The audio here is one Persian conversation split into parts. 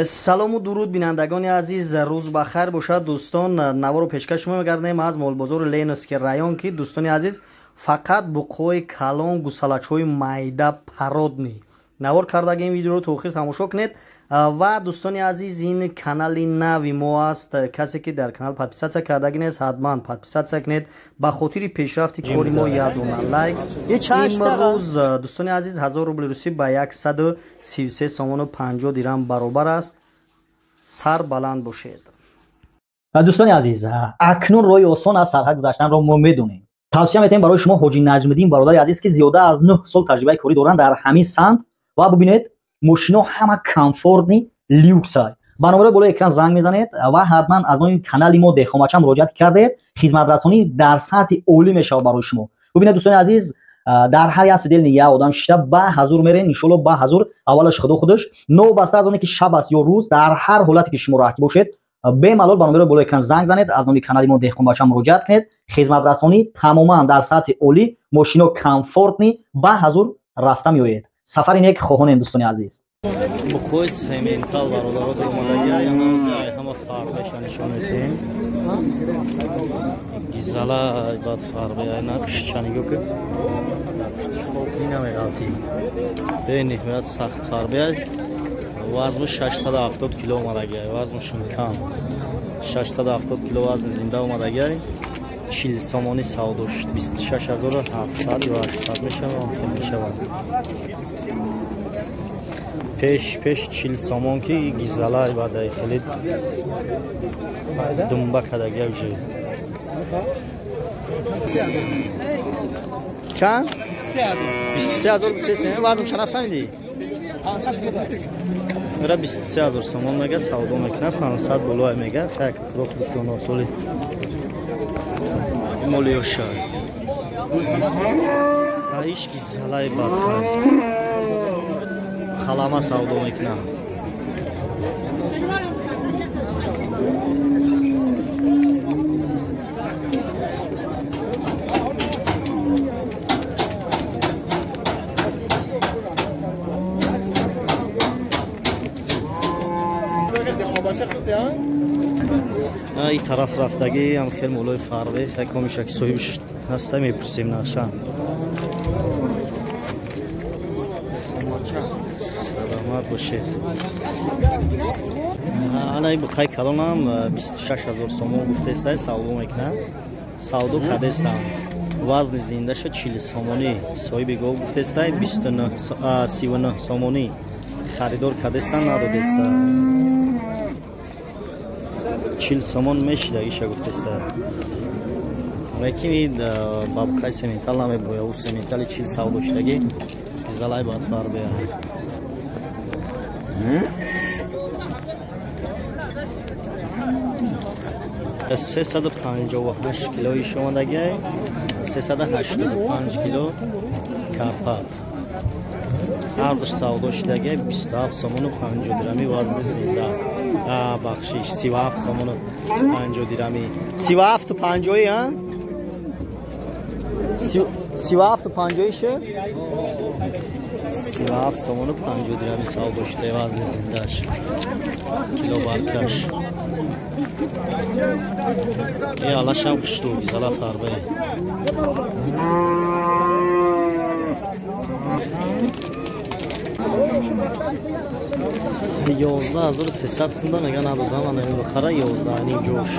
салому дуруд бинандагони азиз, рӯз бахайр бошад дӯстон. наворо пешкаш шумо мегардем аз молбозори Ленинский район ки дӯстони азиз фақат буқои калон гусалачҳои майда пародни навор кардагем. видеоро то охир тамошо кунед ва дӯстони азиз ин канали нави мо аст. касе ки дар канал подписатсия кардаги нест ҳатман подписатсия кунед ба хотири пешрафти кори мо ядона лайк. имрӯз дӯстони азиз 1000 рубли русӣ ба 133 сомону 50 дирам баробар аст. сар баланд бошед. дӯстони азиз, акнун роҳи осон аз сарҳад гузаштанро мо медонем. тавсия метавонем барои шумо ҳоҷи наҷмиддин бародари азиз ки зиёда аз 9 сол таҷрибаи корӣ доранд дар ҳамин санд ва бубинед мошино ҳама комфортни люксай. банобар болои экран занг мезанед ва ҳатман аз нои канали мо дехомача муроҷиат кардед. хизматрасонӣ дар сатҳи олӣ мешавад барои шумо. бубинед дӯстони азиз, дар ҳар як сидел я одам шида ба ҳазур мерен. иншоалло ба ҳазур аввалаш худо худаш новбаста аз оне ки шаб аст ё рӯз, дар ҳар ҳолате ки шумо раҳтӣ бошед бемалол банобар болои экран занг занед, аз номи канали мо дехомача муроҷиат кунед. хизматрасонӣ тамоман дар сатҳи олӣ, мошино комфортни ба ҳазур рафта меоед. сафари нек хоҳонем дӯстони азиз. буқои сементал бародаро омадаги ҳама фарқешон нишон медиҳем. гизала бад фарқи нақшчанигӯ ки хобӣ намеғалтӣ бе ниҳоят сахт фарқи вазну 670 кило омадаги вазнушон кам 670 кило вазни зинда омадаги 40 сомони савдо шуд 26700 ё 800 мешавад мешавад. пеш 40 сомон ки гизала бадай хеле думба кадаги уже чанд 23000 гуфтесен вазм чанд фамиди 23000 сомон мега савдо мекунад 500 боло мега так фурохт бушон осоли молиоша аиш гизалай бадхай халама савдо мекунам. این طرف رفتگی هم خیلی مولای فرقی فکر کنم شکی صاحبش هسته میپرسیم نقشن. سلامت باشید. انا این بقای کلان هم 26000 سومون گفته است ساودو میکنه. ساودو کده است. وزن زنده شد 40 سومونی. صاحب گو گفته است 39 سومونی. خریدار کده است نداده است. 40 сомон мешида иша гуфтеста лекин бабқай сементал намебоя у сементали 40 савдо шудаги залай бад фар бея 358 кило иша омадаги 385 кило капат ҳардуш савдо шудаги 27 сомону 50 дирами вазни зинда бахшиш 37 сомону 50 дирами 37 50 а 37 50 ше 37 сомону 50 дирами савдо шудаги вазни зиндаш кило баркаш е алашам хушту гизала фарбе 11300 сында мега надодам ана ин бахара 11 ҷош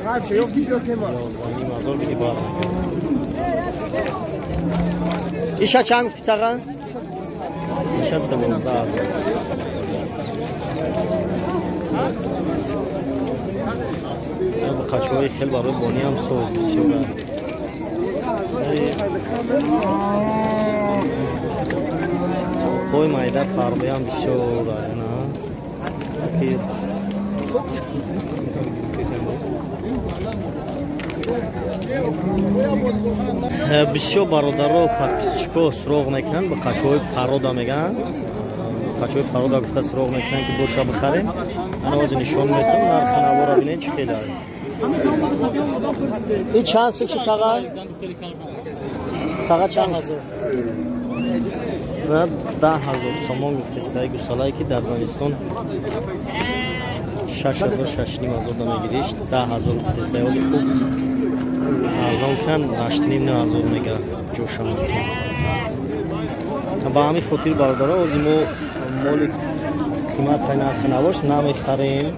11000 биги бар иша чанд гуфти тага иша 12000 бо қачои хел барои бони ҳам соз бисёр қой майда фарқи ҳам бисёр бисёр бародаро подписчико суроғ мекунанд ба қачои парода меган қачои парода гуфта суроғ мекунанд ки боша бихарем ана ози нишон метавон нархи навора бинед чӣ хела ин чанд сифши тага чанд و 10,000 سومون گفتستای گوسالایی که در زمستان 6,000 میگیریش 10,000 گفتستای ولی خوب ارزان کن 8,500 میگه جوشم با همین خاطر برادرها از ما مال قیمت نرخ نباش نمیخریم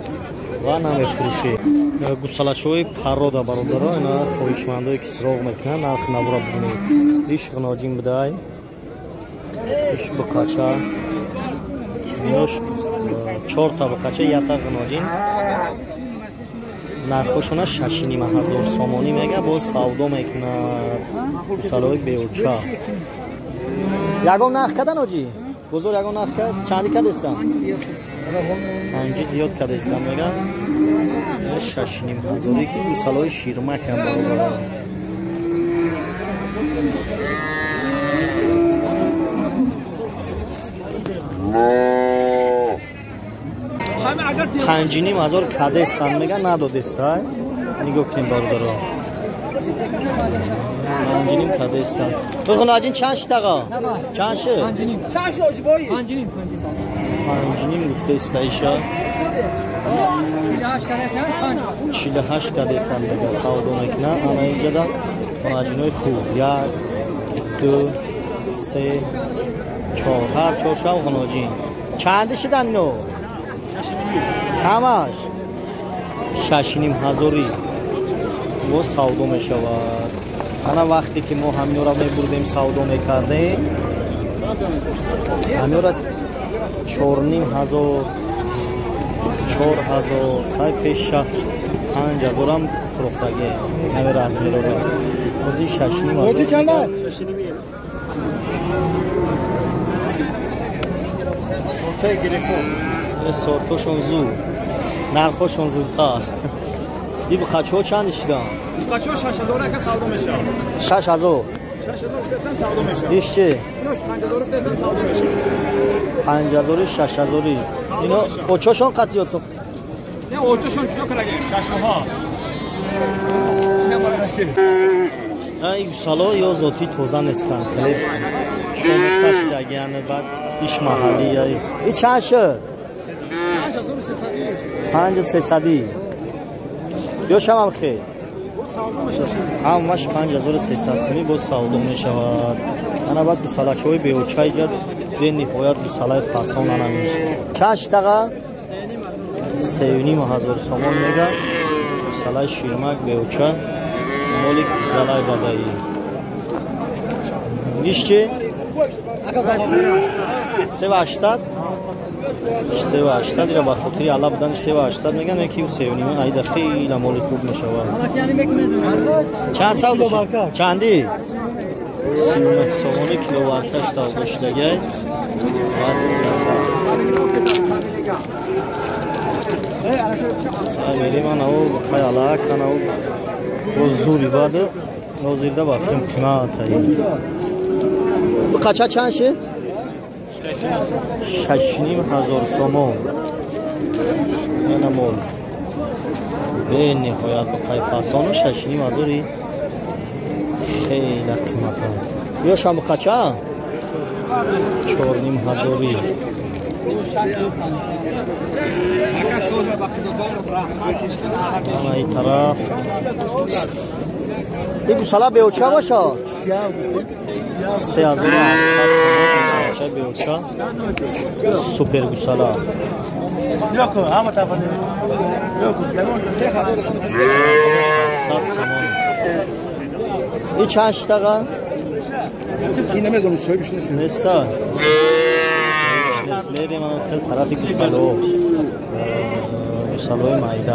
و نمیفروشیم. گوساله‌های پرودا برادرها اینا خواهشمندایی که سراغ میکنن نرخ نبره ببینید. ایش غناجین بدای ایش بقاچه اینوش 4 تا بقاچه یک تا غناجین نرخشون 6,500 سومانی میگه باز سودا میکنه گوساله‌های بیوچه. یگان نرخ کدن آجی؟ بزرگ یگان نرخ کد؟ چندی کد استم؟ 5 زیاد کد استم میگه 6,500 که گوساله‌های شیرمک هم برابر. پنجینیم هزار کده استن میگن ندادسته نگاه کنیم برادرها. پنجینیم کده استن بخون آجین چند شد آقا؟ چند شد؟ پنجینیم گفته استایشا 48 کده استن میگه سودا میکنه. اما اینجا دا پنجینای خوب 1 2 3 4 هر چهار شو غناجین چند شدن نو؟ همش 6,500 باز سودا می شود. انا وقتی که ما همین را می بردیم سودا می کردیم همین را 4,500 4,000 تای پیش 5,000 هم فروختگی همین رسمی را بازی 6,500 چند سورته گرفت سورتوشون زود نرخوشون زودتر. این بقاچه ها چند شدن؟ بقاچه ها 6,000 که سودا میشه. 6,000 گفتم سودا میشه. ایش چه؟ اینوش 5,000 گفتم سودا میشه. 5,000 6,000 اینا اوچاشون قطعیات تو؟ نه اوچاشون چطور کنگیم؟ 6,000 این گوساله یا ذاتی توزه نیستن خیلی مختش دگیانه بعد ایش محلی این چند شد؟ 5,300 یا شما بخیر همش 5,300 سمی باز سودا می شود. انا بعد گوساله‌های بیوچه اینجا به نهایت گوساله فسان نمیشه. چند دقیقه 3,500 سومان میگه گوساله شیرمک بیوچه مالی گوساله بدایی. ایش چی؟ 3,800 3,800 را با خاطری الله بدن 3,800 میگن یکی 3,500 ایده خیلی مال خوب میشه. چند سودا چندی؟ 39 سومانی کیلو ورکش سودا شده. میریم انا او خیالک انا او بزرگی بعد نوزیده بافتیم قیمت هایی بقاچه چند شه؟ 6,500 سومون این مول به نهایت بقای فسان و 6,500 خیلی قیمت ها. یا شما بقاچه 4,500 این طرف این گوساله بیوچه باشه 3,700 سومون گوساله بیوچه سوپر گوساله 700 سومون. این چند دقیقه؟ این نمیدونم سویبش نیست نیستا میریم خیلی طرفی گوساله مایده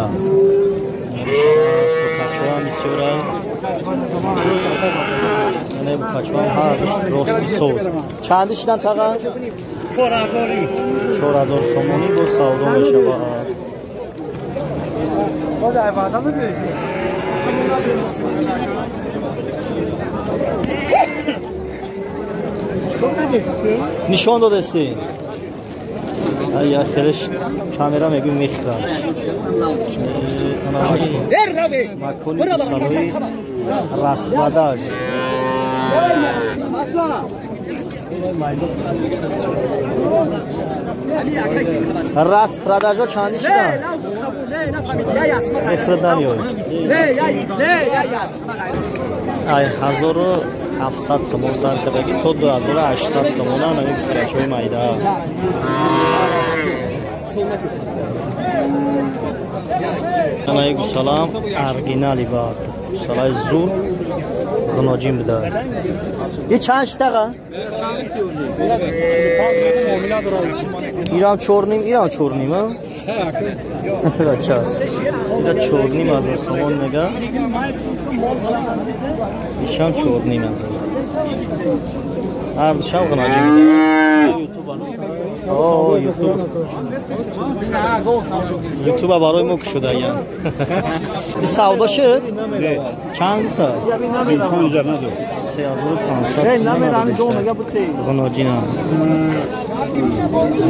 بقاچه هم بسیاره اینه بقاچه هم هر روستی سوز چند شدن تقا؟ 4,000 سومانی با سودا میشه با نشان داده استی یا خیرش کامرا میگوی میخراش مکانی گوساله‌های رسمداش راست پراداجا چندی شدن؟ افردن یای 1700 سومون سر کردگی تا 2800 سومون هم نمی بسرچوی مایده سنای گوسالام ارگینالی باد گوسالای زور غناجین بده یه چند دقیقه؟ ایران چورنیم ایران چورنیم ها؟ بچه ایران چورنیم از سامان میگه ایشان چورنیم از هر شب غناجین بده اوه یوتیوب برای ما که شده این سودا شد؟ چند تا؟ 3500 غناجین هم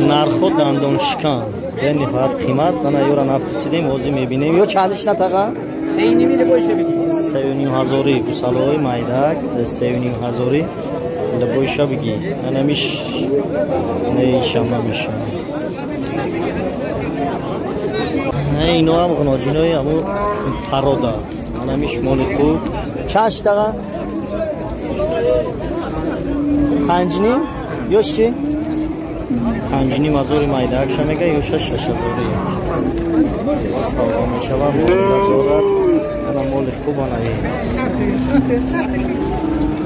نرخو دندون شکن به نهایت قیمت انا یورا نپرسیدیم وازی میبینیم یا چندش نتاقه؟ 3500 گوسالای مایدک 3500 لبویشا بگی نمیش نیشم نمیشه نه اینو هم غناجینای همون پرادا نمیش مال خوب چند دقیقه؟ 5 نیم؟ یوش چی؟ 5 نیم هزار مایده اکشا میگه یوش 6 هزاری ساوا میشه و مال دارد انا مال خوب آنایی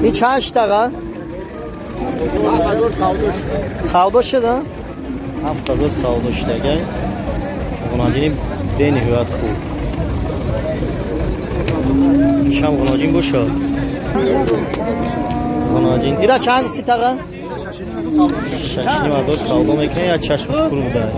این چند دقیقه؟ 7000 سودا شده؟ 7000 سودا شده غناجین به نهایت خوب ایشم غناجین باشه غناجین ایرا چند استی تاقه؟ 6500 سودا میکنه یا چشم کنم ده